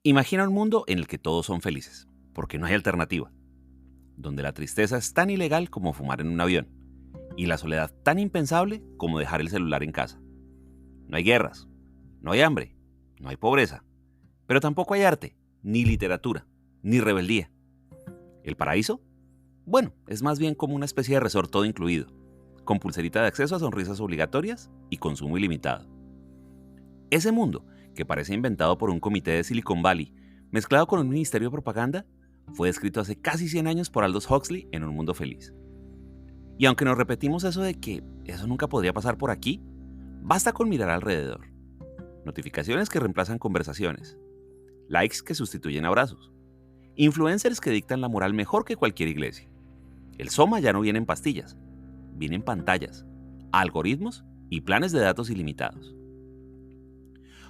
Imagina un mundo en el que todos son felices, porque no hay alternativa, donde la tristeza es tan ilegal como fumar en un avión, y la soledad tan impensable como dejar el celular en casa. No hay guerras, no hay hambre, no hay pobreza, pero tampoco hay arte, ni literatura, ni rebeldía. ¿El paraíso? Bueno, es más bien como una especie de resort todo incluido, con pulserita de acceso a sonrisas obligatorias y consumo ilimitado. Ese mundo, que parece inventado por un comité de Silicon Valley, mezclado con un ministerio de propaganda, fue escrito hace casi 100 años por Aldous Huxley en Un Mundo Feliz. Y aunque nos repetimos eso de que eso nunca podría pasar por aquí, basta con mirar alrededor. Notificaciones que reemplazan conversaciones, likes que sustituyen abrazos, influencers que dictan la moral mejor que cualquier iglesia. El Soma ya no viene en pastillas, viene en pantallas, algoritmos y planes de datos ilimitados.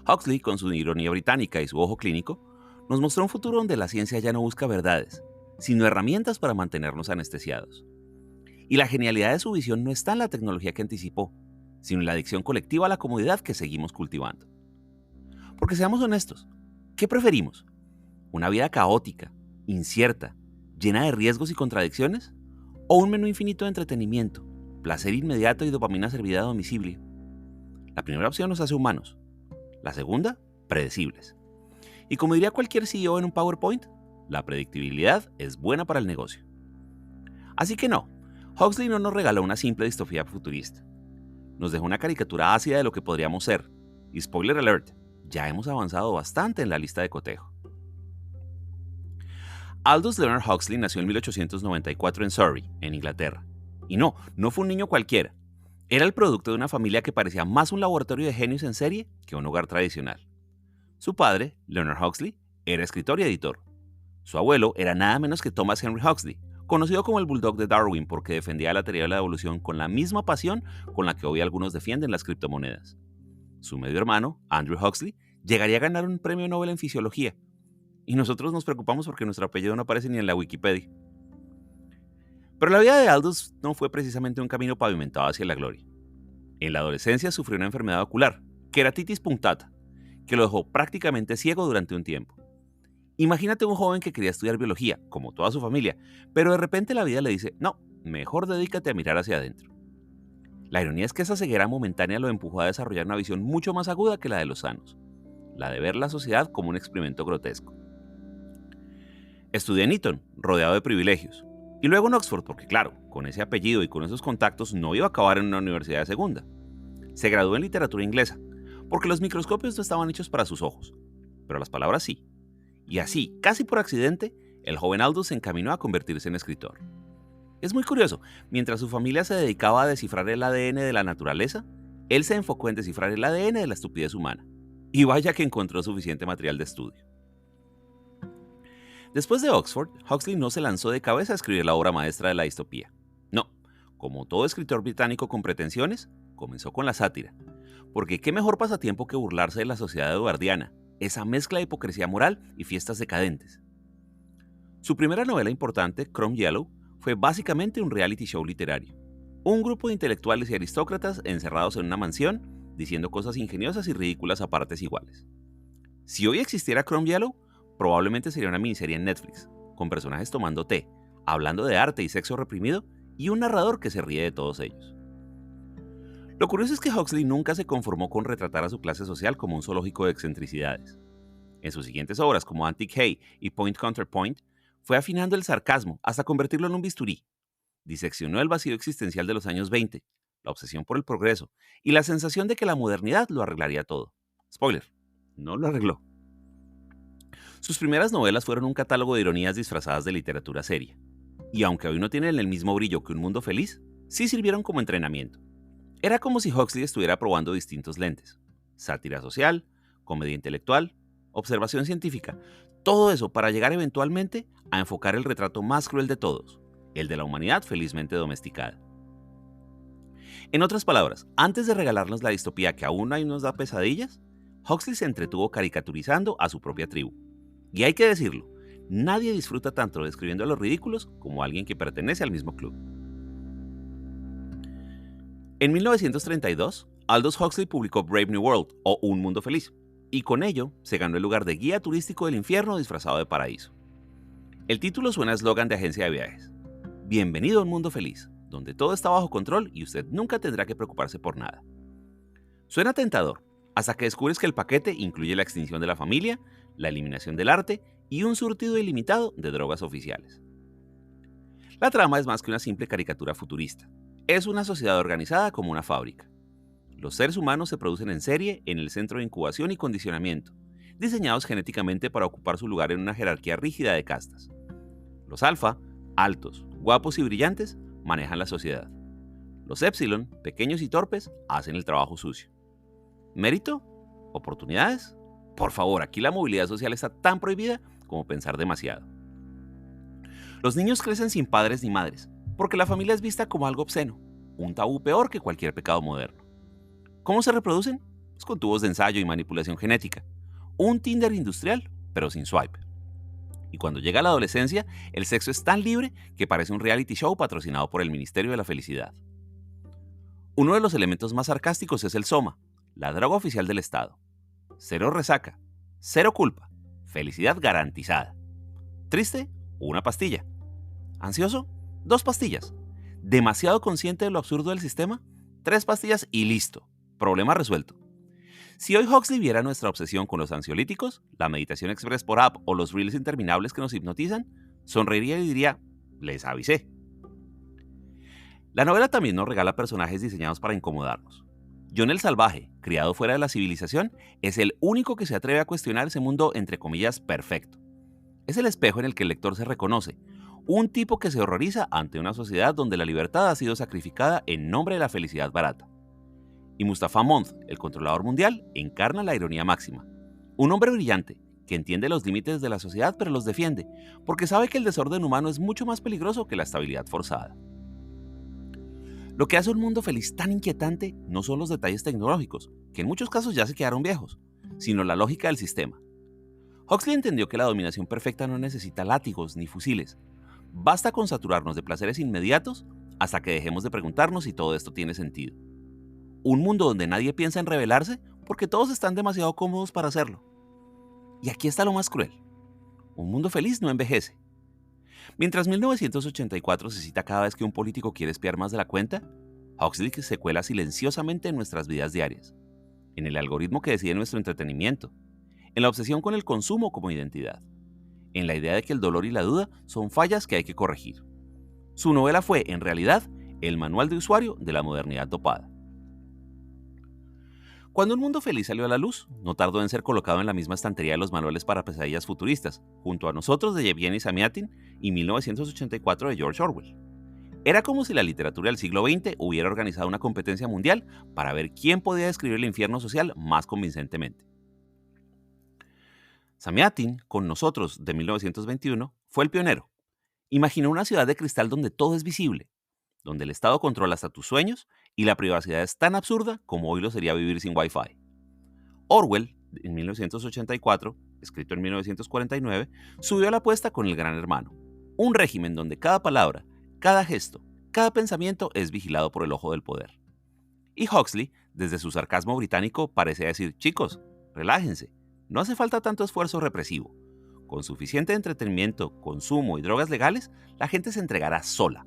Huxley, con su ironía británica y su ojo clínico, nos mostró un futuro donde la ciencia ya no busca verdades, sino herramientas para mantenernos anestesiados. Y la genialidad de su visión no está en la tecnología que anticipó, sino en la adicción colectiva a la comodidad que seguimos cultivando. Porque seamos honestos, ¿qué preferimos? ¿Una vida caótica, incierta, llena de riesgos y contradicciones? ¿O un menú infinito de entretenimiento, placer inmediato y dopamina servida a domicilio? La primera opción nos hace humanos, la segunda, predecibles. Y como diría cualquier CEO en un PowerPoint, la predictibilidad es buena para el negocio. Así que no, Huxley no nos regaló una simple distopía futurista. Nos dejó una caricatura ácida de lo que podríamos ser. Y spoiler alert, ya hemos avanzado bastante en la lista de cotejo. Aldous Leonard Huxley nació en 1894 en Surrey, en Inglaterra. Y no fue un niño cualquiera. Era el producto de una familia que parecía más un laboratorio de genios en serie que un hogar tradicional. Su padre, Leonard Huxley, era escritor y editor. Su abuelo era nada menos que Thomas Henry Huxley, conocido como el Bulldog de Darwin porque defendía la teoría de la evolución con la misma pasión con la que hoy algunos defienden las criptomonedas. Su medio hermano, Andrew Huxley, llegaría a ganar un premio Nobel en fisiología. Y nosotros nos preocupamos porque nuestro apellido no aparece ni en la Wikipedia. Pero la vida de Aldous no fue precisamente un camino pavimentado hacia la gloria. En la adolescencia sufrió una enfermedad ocular, queratitis punctata, que lo dejó prácticamente ciego durante un tiempo. Imagínate un joven que quería estudiar biología, como toda su familia, pero de repente la vida le dice, no, mejor dedícate a mirar hacia adentro. La ironía es que esa ceguera momentánea lo empujó a desarrollar una visión mucho más aguda que la de los sanos, la de ver la sociedad como un experimento grotesco. Estudié en Eton, rodeado de privilegios, y luego en Oxford, porque claro, con ese apellido y con esos contactos no iba a acabar en una universidad de segunda. Se graduó en literatura inglesa, porque los microscopios no estaban hechos para sus ojos, pero las palabras sí. Y así, casi por accidente, el joven Aldous se encaminó a convertirse en escritor. Es muy curioso, mientras su familia se dedicaba a descifrar el ADN de la naturaleza, él se enfocó en descifrar el ADN de la estupidez humana. Y vaya que encontró suficiente material de estudio. Después de Oxford, Huxley no se lanzó de cabeza a escribir la obra maestra de la distopía. No, como todo escritor británico con pretensiones, comenzó con la sátira. Porque qué mejor pasatiempo que burlarse de la sociedad eduardiana, esa mezcla de hipocresía moral y fiestas decadentes. Su primera novela importante, Chrome Yellow, fue básicamente un reality show literario. Un grupo de intelectuales y aristócratas encerrados en una mansión, diciendo cosas ingeniosas y ridículas a partes iguales. Si hoy existiera Chrome Yellow, probablemente sería una miniserie en Netflix, con personajes tomando té, hablando de arte y sexo reprimido, y un narrador que se ríe de todos ellos. Lo curioso es que Huxley nunca se conformó con retratar a su clase social como un zoológico de excentricidades. En sus siguientes obras, como Antique Hay y Point Counterpoint, fue afinando el sarcasmo hasta convertirlo en un bisturí. Diseccionó el vacío existencial de los años 20, la obsesión por el progreso y la sensación de que la modernidad lo arreglaría todo. Spoiler, no lo arregló. Sus primeras novelas fueron un catálogo de ironías disfrazadas de literatura seria. Y aunque hoy no tienen el mismo brillo que Un Mundo Feliz, sí sirvieron como entrenamiento. Era como si Huxley estuviera probando distintos lentes. Sátira social, comedia intelectual, observación científica. Todo eso para llegar eventualmente a enfocar el retrato más cruel de todos, el de la humanidad felizmente domesticada. En otras palabras, antes de regalarnos la distopía que aún hoy nos da pesadillas, Huxley se entretuvo caricaturizando a su propia tribu. Y hay que decirlo, nadie disfruta tanto describiendo a los ridículos como alguien que pertenece al mismo club. En 1932, Aldous Huxley publicó Brave New World, o Un Mundo Feliz, y con ello se ganó el lugar de guía turístico del infierno disfrazado de paraíso. El título suena a eslogan de agencia de viajes. Bienvenido a un mundo feliz, donde todo está bajo control y usted nunca tendrá que preocuparse por nada. Suena tentador, hasta que descubres que el paquete incluye la extinción de la familia, la eliminación del arte y un surtido ilimitado de drogas oficiales. La trama es más que una simple caricatura futurista. Es una sociedad organizada como una fábrica. Los seres humanos se producen en serie en el centro de incubación y condicionamiento, diseñados genéticamente para ocupar su lugar en una jerarquía rígida de castas. Los alfa, altos, guapos y brillantes, manejan la sociedad. Los épsilon, pequeños y torpes, hacen el trabajo sucio. ¿Mérito? ¿Oportunidades? Por favor, aquí la movilidad social está tan prohibida como pensar demasiado. Los niños crecen sin padres ni madres, porque la familia es vista como algo obsceno, un tabú peor que cualquier pecado moderno. ¿Cómo se reproducen? Pues con tubos de ensayo y manipulación genética. Un Tinder industrial, pero sin swipe. Y cuando llega la adolescencia, el sexo es tan libre que parece un reality show patrocinado por el Ministerio de la Felicidad. Uno de los elementos más sarcásticos es el soma, la droga oficial del Estado. Cero resaca, cero culpa, felicidad garantizada. Triste, una pastilla. Ansioso, 2 pastillas. Demasiado consciente de lo absurdo del sistema, 3 pastillas y listo. Problema resuelto. Si hoy Huxley viera nuestra obsesión con los ansiolíticos, la meditación express por app o los reels interminables que nos hipnotizan, sonreiría y diría, les avisé. La novela también nos regala personajes diseñados para incomodarnos. John el Salvaje, criado fuera de la civilización, es el único que se atreve a cuestionar ese mundo entre comillas perfecto. Es el espejo en el que el lector se reconoce, un tipo que se horroriza ante una sociedad donde la libertad ha sido sacrificada en nombre de la felicidad barata. Y Mustafa Month, el controlador mundial, encarna la ironía máxima. Un hombre brillante, que entiende los límites de la sociedad pero los defiende, porque sabe que el desorden humano es mucho más peligroso que la estabilidad forzada. Lo que hace un mundo feliz tan inquietante no son los detalles tecnológicos, que en muchos casos ya se quedaron viejos, sino la lógica del sistema. Huxley entendió que la dominación perfecta no necesita látigos ni fusiles. Basta con saturarnos de placeres inmediatos hasta que dejemos de preguntarnos si todo esto tiene sentido. Un mundo donde nadie piensa en rebelarse porque todos están demasiado cómodos para hacerlo. Y aquí está lo más cruel. Un mundo feliz no envejece. Mientras 1984 se cita cada vez que un político quiere espiar más de la cuenta, Huxley se cuela silenciosamente en nuestras vidas diarias, en el algoritmo que decide nuestro entretenimiento, en la obsesión con el consumo como identidad, en la idea de que el dolor y la duda son fallas que hay que corregir. Su novela fue, en realidad, el manual de usuario de la modernidad dopada. Cuando Un Mundo Feliz salió a la luz, no tardó en ser colocado en la misma estantería de los manuales para pesadillas futuristas, junto a Nosotros de Yevgeny Zamyatin y 1984 de George Orwell. Era como si la literatura del siglo XX hubiera organizado una competencia mundial para ver quién podía describir el infierno social más convincentemente. Zamyatin, con Nosotros de 1921, fue el pionero. Imaginó una ciudad de cristal donde todo es visible, donde el Estado controla hasta tus sueños y la privacidad es tan absurda como hoy lo sería vivir sin Wi-Fi. Orwell, en 1984, escrito en 1949, subió a la apuesta con El Gran Hermano, un régimen donde cada palabra, cada gesto, cada pensamiento es vigilado por el ojo del poder. Y Huxley, desde su sarcasmo británico, parece decir, chicos, relájense, no hace falta tanto esfuerzo represivo. Con suficiente entretenimiento, consumo y drogas legales, la gente se entregará sola.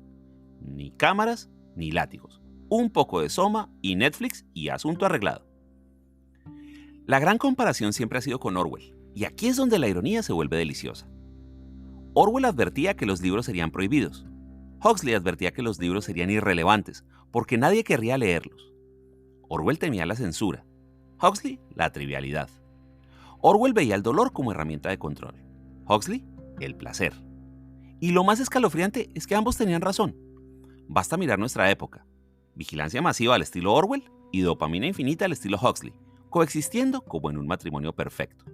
Ni cámaras, ni látigos. Un poco de Soma y Netflix y asunto arreglado. La gran comparación siempre ha sido con Orwell, y aquí es donde la ironía se vuelve deliciosa. Orwell advertía que los libros serían prohibidos. Huxley advertía que los libros serían irrelevantes, porque nadie querría leerlos. Orwell temía la censura. Huxley, la trivialidad. Orwell veía el dolor como herramienta de control. Huxley, el placer. Y lo más escalofriante es que ambos tenían razón. Basta mirar nuestra época. Vigilancia masiva al estilo Orwell y dopamina infinita al estilo Huxley, coexistiendo como en un matrimonio perfecto.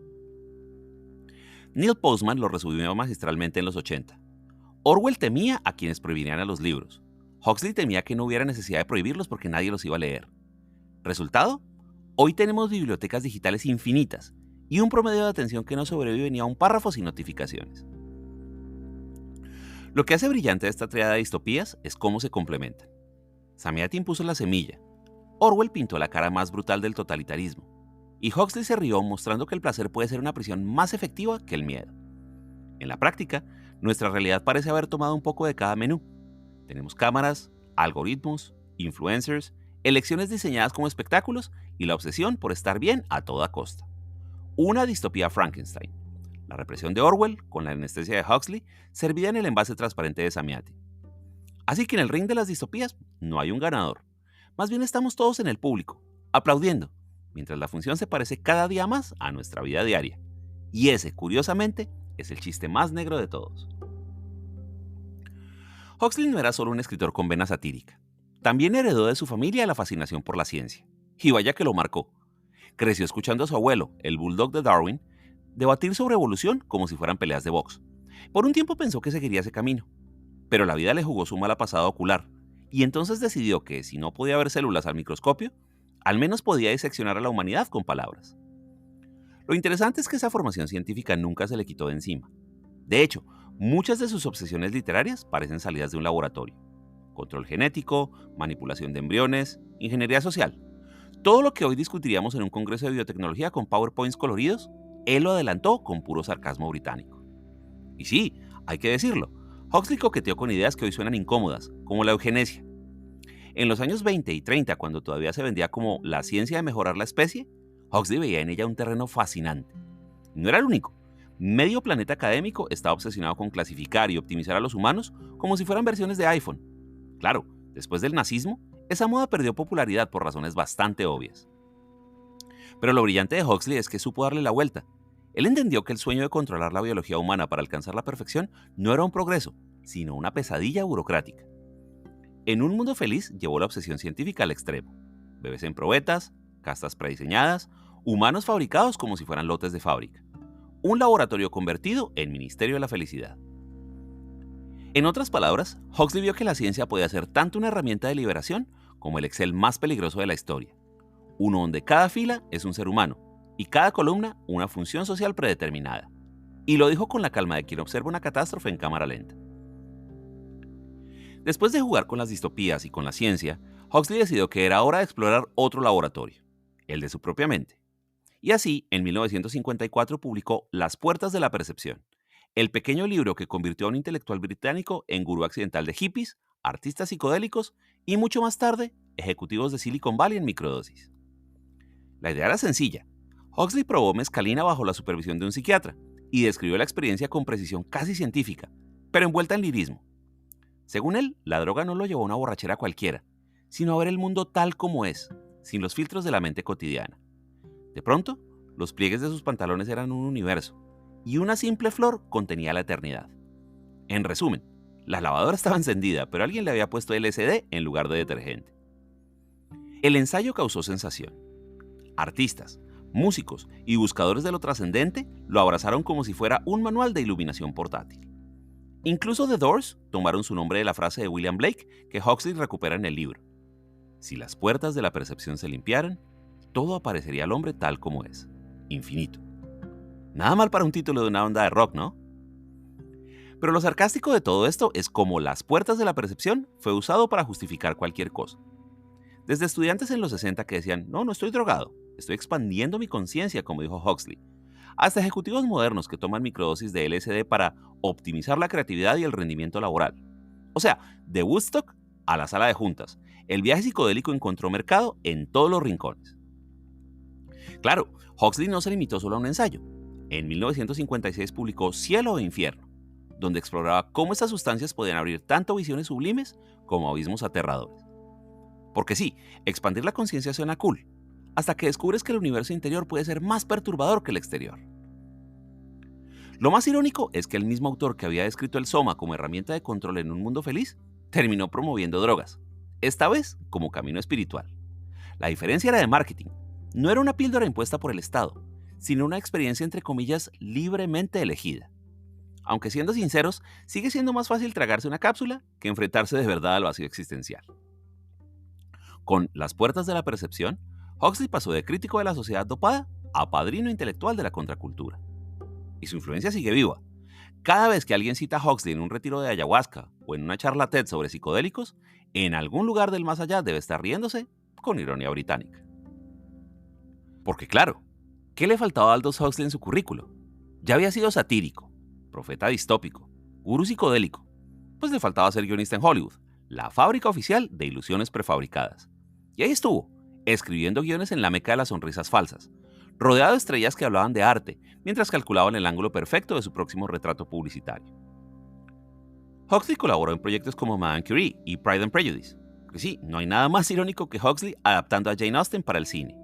Neil Postman lo resumió magistralmente en los 80. Orwell temía a quienes prohibirían a los libros. Huxley temía que no hubiera necesidad de prohibirlos porque nadie los iba a leer. ¿Resultado? Hoy tenemos bibliotecas digitales infinitas y un promedio de atención que no sobrevive ni a un párrafo sin notificaciones. Lo que hace brillante esta triada de distopías es cómo se complementan. Zamyatin puso la semilla. Orwell pintó la cara más brutal del totalitarismo. y Huxley se rió mostrando que el placer puede ser una prisión más efectiva que el miedo. En la práctica, nuestra realidad parece haber tomado un poco de cada menú. Tenemos cámaras, algoritmos, influencers, elecciones diseñadas como espectáculos y la obsesión por estar bien a toda costa. Una distopía Frankenstein. La represión de Orwell, con la anestesia de Huxley, servida en el envase transparente de Samyatin. Así que en el ring de las distopías no hay un ganador. Más bien estamos todos en el público, aplaudiendo, mientras la función se parece cada día más a nuestra vida diaria. Y ese, curiosamente, es el chiste más negro de todos. Huxley no era solo un escritor con vena satírica. También heredó de su familia la fascinación por la ciencia. Y vaya que lo marcó. Creció escuchando a su abuelo, el bulldog de Darwin, debatir sobre evolución como si fueran peleas de box. Por un tiempo pensó que seguiría ese camino, pero la vida le jugó su mala pasada ocular, y entonces decidió que si no podía ver células al microscopio, al menos podía diseccionar a la humanidad con palabras. Lo interesante es que esa formación científica nunca se le quitó de encima. De hecho, muchas de sus obsesiones literarias parecen salidas de un laboratorio. Control genético, manipulación de embriones, ingeniería social. Todo lo que hoy discutiríamos en un congreso de biotecnología con PowerPoints coloridos, él lo adelantó con puro sarcasmo británico. Y sí, hay que decirlo, Huxley coqueteó con ideas que hoy suenan incómodas, como la eugenesia. En los años 20 y 30, cuando todavía se vendía como la ciencia de mejorar la especie, Huxley veía en ella un terreno fascinante. No era el único. Medio planeta académico estaba obsesionado con clasificar y optimizar a los humanos como si fueran versiones de iPhone. Claro, después del nazismo, esa moda perdió popularidad por razones bastante obvias. Pero lo brillante de Huxley es que supo darle la vuelta. Él entendió que el sueño de controlar la biología humana para alcanzar la perfección no era un progreso, sino una pesadilla burocrática. En un mundo feliz llevó la obsesión científica al extremo. Bebés en probetas, castas prediseñadas, humanos fabricados como si fueran lotes de fábrica. Un laboratorio convertido en Ministerio de la Felicidad. En otras palabras, Huxley vio que la ciencia podía ser tanto una herramienta de liberación como el Excel más peligroso de la historia. Uno donde cada fila es un ser humano y cada columna una función social predeterminada. Y lo dijo con la calma de quien observa una catástrofe en cámara lenta. Después de jugar con las distopías y con la ciencia, Huxley decidió que era hora de explorar otro laboratorio, el de su propia mente. Y así, en 1954 publicó Las Puertas de la Percepción, el pequeño libro que convirtió a un intelectual británico en gurú accidental de hippies, artistas psicodélicos y mucho más tarde, ejecutivos de Silicon Valley en microdosis. La idea era sencilla. Huxley probó mescalina bajo la supervisión de un psiquiatra y describió la experiencia con precisión casi científica, pero envuelta en lirismo. Según él, la droga no lo llevó a una borrachera cualquiera, sino a ver el mundo tal como es, sin los filtros de la mente cotidiana. De pronto, los pliegues de sus pantalones eran un universo, y una simple flor contenía la eternidad. En resumen, la lavadora estaba encendida, pero alguien le había puesto LSD en lugar de detergente. El ensayo causó sensación. Artistas, músicos y buscadores de lo trascendente lo abrazaron como si fuera un manual de iluminación portátil. Incluso The Doors tomaron su nombre de la frase de William Blake que Huxley recupera en el libro. Si las puertas de la percepción se limpiaran, todo aparecería al hombre tal como es, infinito. Nada mal para un título de una banda de rock, ¿no? Pero lo sarcástico de todo esto es cómo las puertas de la percepción fue usado para justificar cualquier cosa. Desde estudiantes en los 60 que decían, no estoy drogado, estoy expandiendo mi conciencia, como dijo Huxley, hasta ejecutivos modernos que toman microdosis de LSD para optimizar la creatividad y el rendimiento laboral. O sea, de Woodstock a la sala de juntas, el viaje psicodélico encontró mercado en todos los rincones. Claro, Huxley no se limitó solo a un ensayo. En 1956 publicó Cielo e Infierno, donde exploraba cómo estas sustancias podían abrir tanto visiones sublimes como abismos aterradores. Porque sí, expandir la conciencia suena cool, hasta que descubres que el universo interior puede ser más perturbador que el exterior. Lo más irónico es que el mismo autor que había descrito el soma como herramienta de control en un mundo feliz, terminó promoviendo drogas, esta vez como camino espiritual. La diferencia era de marketing. No era una píldora impuesta por el Estado, sino una experiencia entre comillas libremente elegida. Aunque siendo sinceros, sigue siendo más fácil tragarse una cápsula que enfrentarse de verdad al vacío existencial. Con Las Puertas de la Percepción, Huxley pasó de crítico de la sociedad dopada a padrino intelectual de la contracultura. Y su influencia sigue viva. Cada vez que alguien cita a Huxley en un retiro de ayahuasca o en una charla TED sobre psicodélicos, en algún lugar del más allá debe estar riéndose con ironía británica. Porque claro, ¿Qué le faltaba a Aldous Huxley en su currículo? Ya había sido satírico, profeta distópico, gurú psicodélico, pues le faltaba ser guionista en Hollywood, la fábrica oficial de ilusiones prefabricadas. Y ahí estuvo, escribiendo guiones en la meca de las sonrisas falsas, rodeado de estrellas que hablaban de arte, mientras calculaban el ángulo perfecto de su próximo retrato publicitario. Huxley colaboró en proyectos como Madame Curie y Pride and Prejudice, que sí, no hay nada más irónico que Huxley adaptando a Jane Austen para el cine,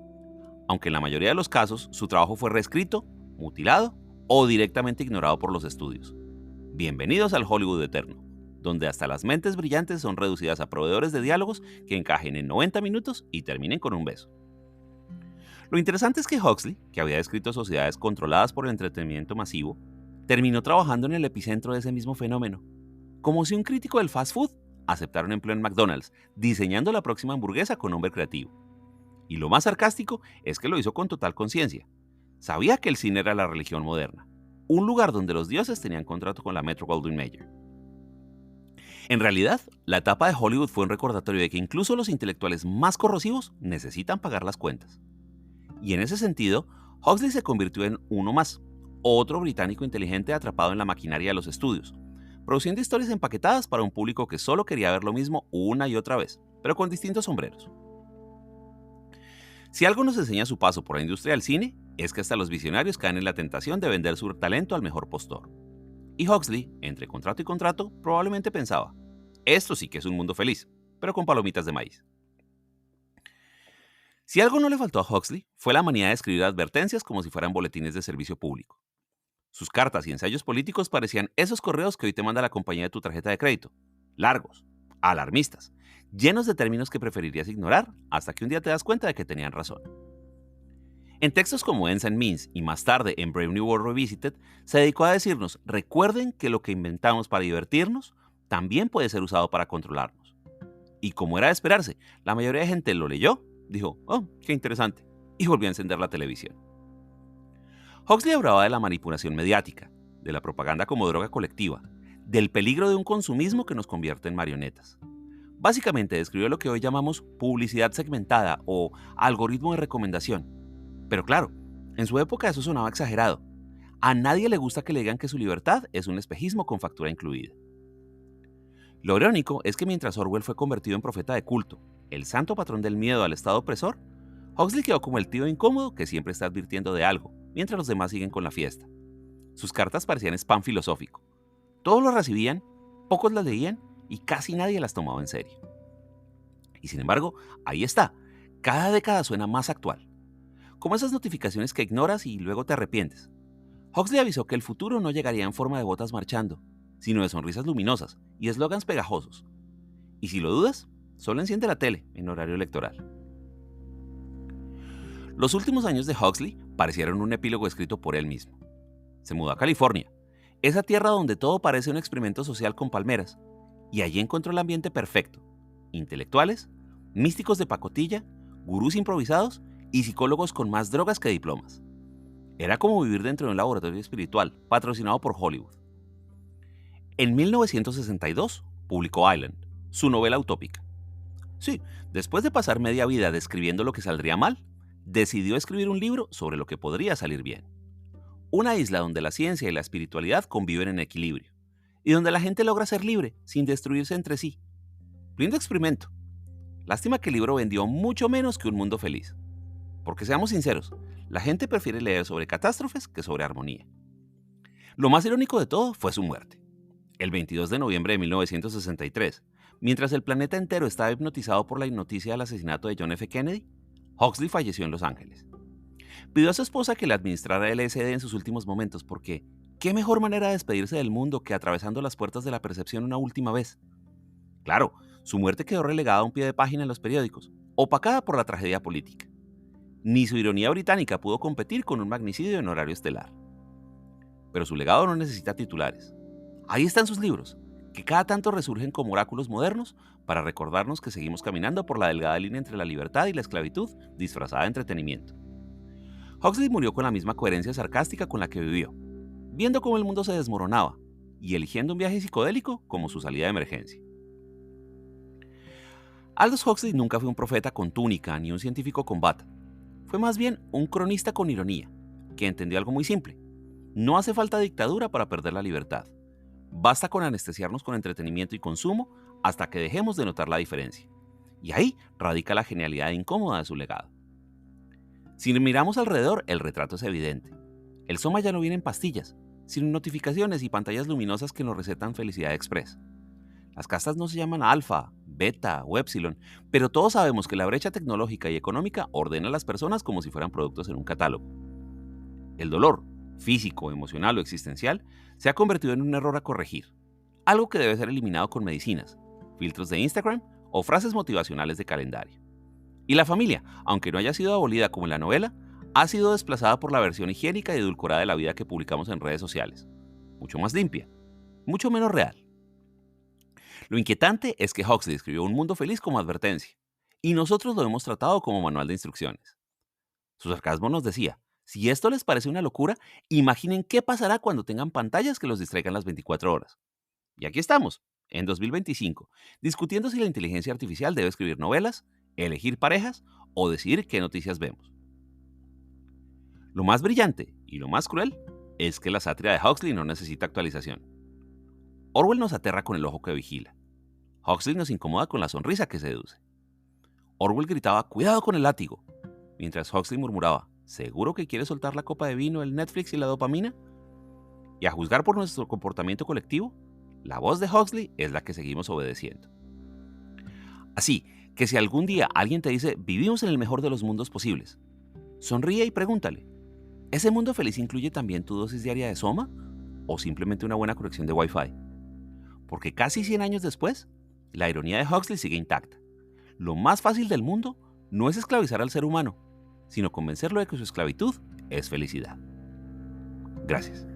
aunque en la mayoría de los casos su trabajo fue reescrito, mutilado o directamente ignorado por los estudios. Bienvenidos al Hollywood eterno, donde hasta las mentes brillantes son reducidas a proveedores de diálogos que encajen en 90 minutos y terminen con un beso. Lo interesante es que Huxley, que había descrito sociedades controladas por el entretenimiento masivo, terminó trabajando en el epicentro de ese mismo fenómeno, como si un crítico del fast food aceptara un empleo en McDonald's, diseñando la próxima hamburguesa con nombre creativo. Y lo más sarcástico es que lo hizo con total conciencia. Sabía que el cine era la religión moderna, un lugar donde los dioses tenían contrato con la Metro-Goldwyn-Mayer. En realidad, la etapa de Hollywood fue un recordatorio de que incluso los intelectuales más corrosivos necesitan pagar las cuentas. Y en ese sentido, Huxley se convirtió en uno más, otro británico inteligente atrapado en la maquinaria de los estudios, produciendo historias empaquetadas para un público que solo quería ver lo mismo una y otra vez, pero con distintos sombreros. Si algo nos enseña su paso por la industria del cine, es que hasta los visionarios caen en la tentación de vender su talento al mejor postor. Y Huxley, entre contrato y contrato, probablemente pensaba, esto sí que es un mundo feliz, pero con palomitas de maíz. Si algo no le faltó a Huxley, fue la manía de escribir advertencias como si fueran boletines de servicio público. Sus cartas y ensayos políticos parecían esos correos que hoy te manda la compañía de tu tarjeta de crédito. Largos, alarmistas, llenos de términos que preferirías ignorar hasta que un día te das cuenta de que tenían razón. En textos como Ends and Means y más tarde en Brave New World Revisited, se dedicó a decirnos, recuerden que lo que inventamos para divertirnos también puede ser usado para controlarnos. Y como era de esperarse, la mayoría de gente lo leyó, dijo, oh, qué interesante, y volvió a encender la televisión. Huxley hablaba de la manipulación mediática, de la propaganda como droga colectiva, del peligro de un consumismo que nos convierte en marionetas. Básicamente describió lo que hoy llamamos publicidad segmentada o algoritmo de recomendación. Pero claro, en su época eso sonaba exagerado. A nadie le gusta que le digan que su libertad es un espejismo con factura incluida. Lo irónico es que mientras Orwell fue convertido en profeta de culto, el santo patrón del miedo al Estado opresor, Huxley quedó como el tío incómodo que siempre está advirtiendo de algo, mientras los demás siguen con la fiesta. Sus cartas parecían spam filosófico. Todos lo recibían, pocos las leían y casi nadie las tomaba en serio. Y sin embargo, ahí está, cada década suena más actual. Como esas notificaciones que ignoras y luego te arrepientes. Huxley avisó que el futuro no llegaría en forma de botas marchando, sino de sonrisas luminosas y eslogans pegajosos. Y si lo dudas, solo enciende la tele en horario electoral. Los últimos años de Huxley parecieron un epílogo escrito por él mismo. Se mudó a California, esa tierra donde todo parece un experimento social con palmeras, y allí encontró el ambiente perfecto. Intelectuales, místicos de pacotilla, gurús improvisados y psicólogos con más drogas que diplomas. Era como vivir dentro de un laboratorio espiritual patrocinado por Hollywood. En 1962 publicó Island, su novela utópica. Sí, después de pasar media vida describiendo lo que saldría mal, decidió escribir un libro sobre lo que podría salir bien. Una isla donde la ciencia y la espiritualidad conviven en equilibrio, y donde la gente logra ser libre sin destruirse entre sí. Lindo experimento. Lástima que el libro vendió mucho menos que Un Mundo Feliz. Porque seamos sinceros, la gente prefiere leer sobre catástrofes que sobre armonía. Lo más irónico de todo fue su muerte. El 22 de noviembre de 1963, mientras el planeta entero estaba hipnotizado por la noticia del asesinato de John F. Kennedy, Huxley falleció en Los Ángeles. Pidió a su esposa que le administrara LSD en sus últimos momentos porque, ¿qué mejor manera de despedirse del mundo que atravesando las puertas de la percepción una última vez? Claro, su muerte quedó relegada a un pie de página en los periódicos, opacada por la tragedia política. Ni su ironía británica pudo competir con un magnicidio en horario estelar. Pero su legado no necesita titulares. Ahí están sus libros, que cada tanto resurgen como oráculos modernos para recordarnos que seguimos caminando por la delgada línea entre la libertad y la esclavitud disfrazada de entretenimiento. Huxley murió con la misma coherencia sarcástica con la que vivió, viendo cómo el mundo se desmoronaba y eligiendo un viaje psicodélico como su salida de emergencia. Aldous Huxley nunca fue un profeta con túnica ni un científico con bata. Fue más bien un cronista con ironía, que entendió algo muy simple. No hace falta dictadura para perder la libertad. Basta con anestesiarnos con entretenimiento y consumo hasta que dejemos de notar la diferencia. Y ahí radica la genialidad incómoda de su legado. Si miramos alrededor, el retrato es evidente. El Soma ya no viene en pastillas, sino en notificaciones y pantallas luminosas que nos recetan felicidad express. Las castas no se llaman alfa, beta o epsilon, pero todos sabemos que la brecha tecnológica y económica ordena a las personas como si fueran productos en un catálogo. El dolor, físico, emocional o existencial, se ha convertido en un error a corregir, algo que debe ser eliminado con medicinas, filtros de Instagram o frases motivacionales de calendario. Y la familia, aunque no haya sido abolida como en la novela, ha sido desplazada por la versión higiénica y edulcorada de la vida que publicamos en redes sociales. Mucho más limpia, mucho menos real. Lo inquietante es que Huxley escribió Un mundo feliz como advertencia, y nosotros lo hemos tratado como manual de instrucciones. Su sarcasmo nos decía, si esto les parece una locura, imaginen qué pasará cuando tengan pantallas que los distraigan las 24 horas. Y aquí estamos, en 2025, discutiendo si la inteligencia artificial debe escribir novelas, elegir parejas o decidir qué noticias vemos. Lo más brillante y lo más cruel es que la sátira de Huxley no necesita actualización. Orwell nos aterra con el ojo que vigila. Huxley nos incomoda con la sonrisa que seduce. Orwell gritaba, ¡cuidado con el látigo!, mientras Huxley murmuraba, ¿seguro que quiere soltar la copa de vino, el Netflix y la dopamina? Y a juzgar por nuestro comportamiento colectivo, la voz de Huxley es la que seguimos obedeciendo. Así que si algún día alguien te dice, vivimos en el mejor de los mundos posibles, sonríe y pregúntale, ¿ese mundo feliz incluye también tu dosis diaria de Soma? ¿O simplemente una buena conexión de Wi-Fi? Porque casi 100 años después, la ironía de Huxley sigue intacta. Lo más fácil del mundo no es esclavizar al ser humano, sino convencerlo de que su esclavitud es felicidad. Gracias.